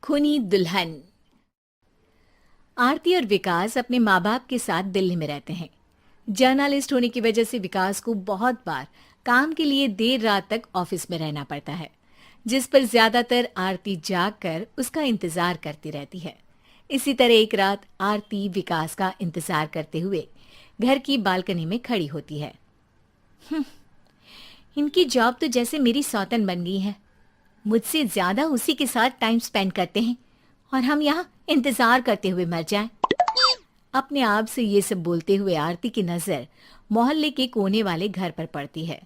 खूनी दुल्हन। आरती और विकास अपने माँ बाप के साथ दिल्ली में रहते हैं। जर्नलिस्ट होने की वजह से विकास को बहुत बार काम के लिए देर रात तक ऑफिस में रहना पड़ता है, जिस पर ज्यादातर आरती जाग कर उसका इंतजार करती रहती है। इसी तरह एक रात आरती विकास का इंतजार करते हुए घर की बालकनी में खड़ी होती है। इनकी जॉब तो जैसे मेरी सौतन बन गई है। मुझसे ज्यादा उसी के साथ टाइम स्पेंड करते हैं और हम यहाँ इंतजार करते हुए मर जाएं। अपने आप से ये सब बोलते हुए आरती की नजर मोहल्ले के कोने वाले घर पर पड़ती है,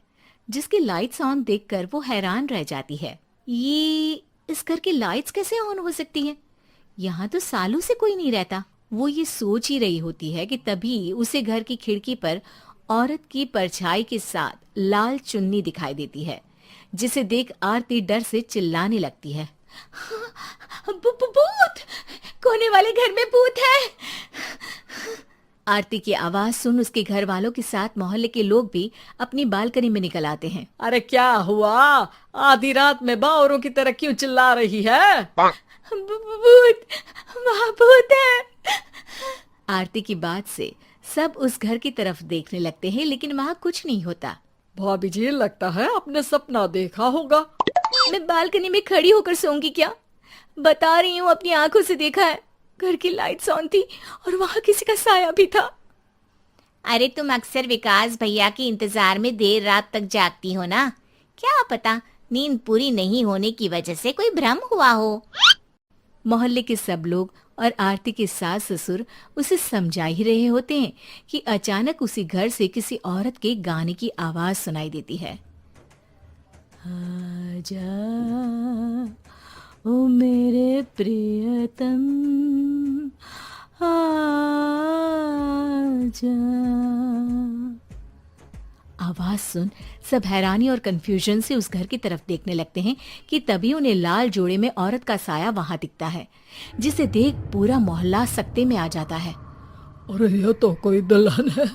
जिसकी लाइट्स ऑन देखकर वो हैरान रह जाती है। ये इस घर की लाइट्स कैसे ऑन हो सकती है? यहाँ तो सालों से कोई नहीं रहता। वो ये सोच ही रही होती है कि तभी उसे घर की खिड़की पर औरत की परछाई के साथ लाल चुन्नी दिखाई देती है, जिसे देख आरती डर से चिल्लाने लगती है। भूत! कोने वाले घर में भूत है! आरती की आवाज सुन उसके घर वालों के साथ मोहल्ले के लोग भी अपनी बालकनी में निकल आते हैं। अरे क्या हुआ? आधी रात में बावरों की तरह क्यों चिल्ला रही है? भूत! वहाँ भूत है! आरती की बात से सब उस घर की तरफ देखने लगते हैं, लेकिन वहाँ कुछ नहीं होता। भाभी जी, लगता है आपने सपना देखा होगा। मैं बालकनी में खड़ी होकर सोऊंगी क्या? बता रही हूँ, अपनी आंखों से देखा है। घर की लाइट्स ऑन थी और वहाँ किसी का साया भी था। अरे तुम अक्सर विकास भैया के इंतजार में देर रात तक जागती हो ना? क्या पता नींद पूरी नहीं होने की वजह से कोई भ्रम हुआ हो। मोहल्ले के सब लोग और आरती के सास ससुर उसे समझा ही रहे होते हैं कि अचानक उसी घर से किसी औरत के गाने की आवाज सुनाई देती है। आजा ओ मेरे प्रियतम, आजा। आवाज सुन सब हैरानी और कंफ्यूजन से उस घर की तरफ देखने लगते हैं कि तभी उन्हें लाल जोड़े में औरत का साया वहां दिखता है, जिसे देख पूरा मोहल्ला सकते में आ जाता है। अरे ये तो कोई दुल्हन है।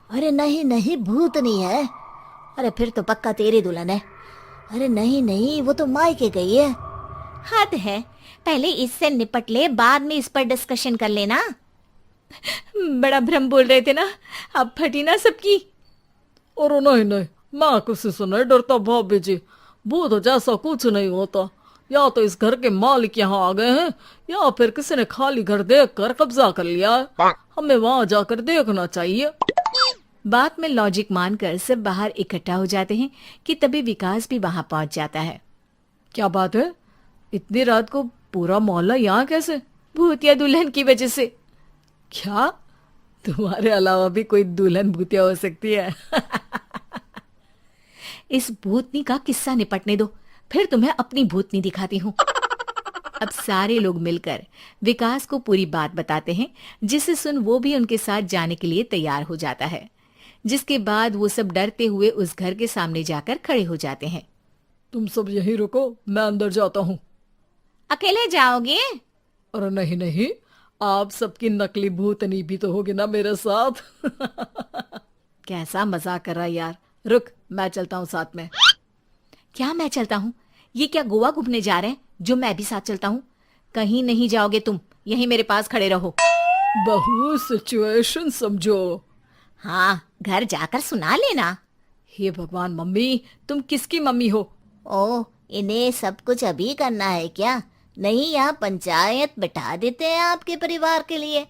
अरे नहीं नहीं, भूत नहीं है। अरे फिर तो पक्का तेरी दुल्हन है। अरे नहीं नहीं, वो तो मायके गई है। हद है, पहले इससे निपट ले, बाद में इस पर डिस्कशन कर लेना। बड़ा भ्रम बोल रहे थे ना, अब फटी ना सबकी। और नहीं नहीं, मैं किसी से नहीं डरता भाभी जी। भूत जैसा कुछ नहीं होता। या तो इस घर के मालिक यहाँ आ गए हैं, या फिर किसी ने खाली घर देख कर कब्जा कर लिया है। हमें वहां जाकर देखना चाहिए। बात में लॉजिक मानकर सब बाहर इकट्ठा हो जाते हैं कि तभी विकास भी वहां पहुंच जाता है। क्या बात है? इतनी रात को पूरा मोहल्ला यहाँ कैसे? भूतिया दुल्हन की वजह से। क्या तुम्हारे अलावा भी कोई दुल्हन भूतिया हो सकती है? इस भूतनी का किस्सा निपटने दो, फिर तुम्हें अपनी भूतनी दिखाती हूँ। अब सारे लोग मिलकर विकास को पूरी बात बताते हैं, जिसे सुन वो भी उनके साथ जाने के लिए तैयार हो जाता है। जिसके बाद वो सब डरते हुए उस घर के सामने जाकर खड़े हो जाते हैं। तुम सब यहीं रुको, मैं अंदर जाता हूँ। अकेले जाओगे? अरे नहीं नहीं, आप सबकी नकली भूतनी भी तो होगी ना मेरे साथ। कैसा मजाक कर रहा यार। रुक, मैं चलता हूँ साथ में। क्या मैं चलता हूँ? ये क्या गोवा घूमने जा रहे हैं जो मैं भी साथ चलता हूँ? कहीं नहीं जाओगे तुम, यहीं मेरे पास खड़े रहो। बहू सिचुएशन समझो। हाँ, घर जाकर सुना लेना। हे भगवान, मम्मी तुम किसकी मम्मी हो? ओ, इन्हें सब कुछ अभी करना है क्या? नहीं, यहाँ पंचायत बैठा देते हैं आपके परिवार के लिए।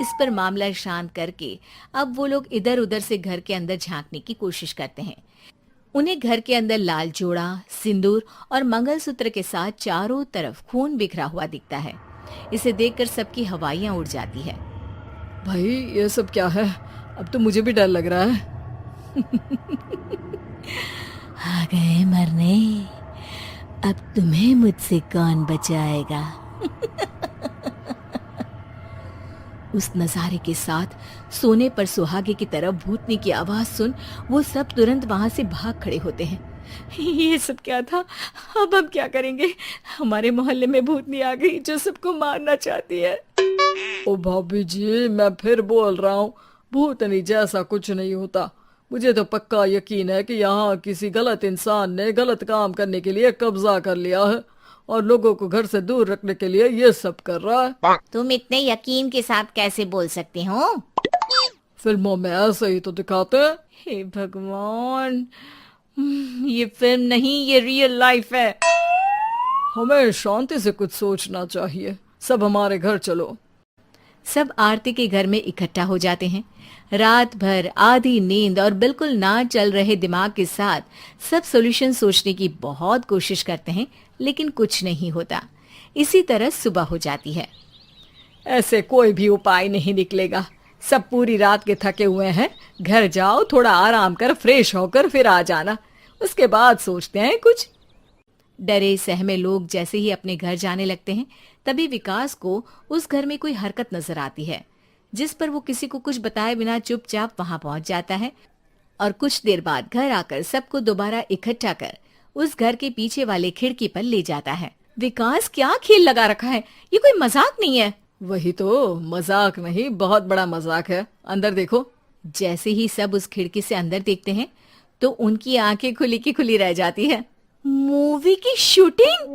इस पर मामला शांत करके अब वो लोग इधर उधर से घर के अंदर झांकने की कोशिश करते हैं। उन्हें घर के अंदर लाल जोड़ा, सिंदूर और मंगलसूत्र के साथ चारों तरफ खून बिखरा हुआ दिखता है। इसे देखकर सबकी हवाइयां उड़ जाती है। भाई ये सब क्या है? अब तो मुझे भी डर लग रहा है। आ गए मरने, अब तुम्हें मुझसे कौन बचाएगा? उस नजारे के साथ सोने पर सुहागे की तरफ भूतनी की आवाज सुन वो सब तुरंत वहां से भाग खड़े होते हैं। ये सब क्या था? अब हम क्या करेंगे? हमारे मोहल्ले में भूतनी आ गई जो सबको मारना चाहती है। ओ भाभी जी, मैं फिर बोल रहा हूँ, भूतनी जैसा कुछ नहीं होता। मुझे तो पक्का यकीन है कि यहाँ किसी गलत इंसान ने गलत काम करने के लिए कब्जा कर लिया है और लोगों को घर से दूर रखने के लिए ये सब कर रहा है। तुम इतने यकीन के साथ कैसे बोल सकते हो? फिल्मों में ऐसे ही तो दिखाते हैं। हे भगवान, ये फिल्म नहीं, ये रियल लाइफ है। हमें शांति से कुछ सोचना चाहिए। सब हमारे घर चलो। सब आरती के घर में इकट्ठा हो जाते हैं। रात भर आधी नींद और बिल्कुल ना चल रहे दिमाग के साथ सब सॉल्यूशन सोचने की बहुत कोशिश करते हैं, लेकिन कुछ नहीं होता। इसी तरह सुबह हो जाती है। ऐसे कोई भी उपाय नहीं निकलेगा। सब पूरी रात के थके हुए हैं। घर जाओ, थोड़ा आराम कर, फ्रेश होकर फिर आ जाना, उसके बाद सोचते हैं कुछ। डरे सहमे लोग जैसे ही अपने घर जाने लगते हैं, तभी विकास को उस घर में कोई हरकत नजर आती है, जिस पर वो किसी को कुछ बताए बिना चुपचाप वहां पहुंच जाता है और कुछ देर बाद घर आकर सबको दोबारा इकट्ठा कर उस घर के पीछे वाले खिड़की पर ले जाता है। विकास, क्या खेल लगा रखा है? ये कोई मजाक नहीं है। वही तो, मजाक नहीं, बहुत बड़ा मजाक है। अंदर देखो। जैसे ही सब उस खिड़की से अंदर देखते हैं तो उनकी आंखें खुली की खुली रह जाती है। मूवी की शूटिंग!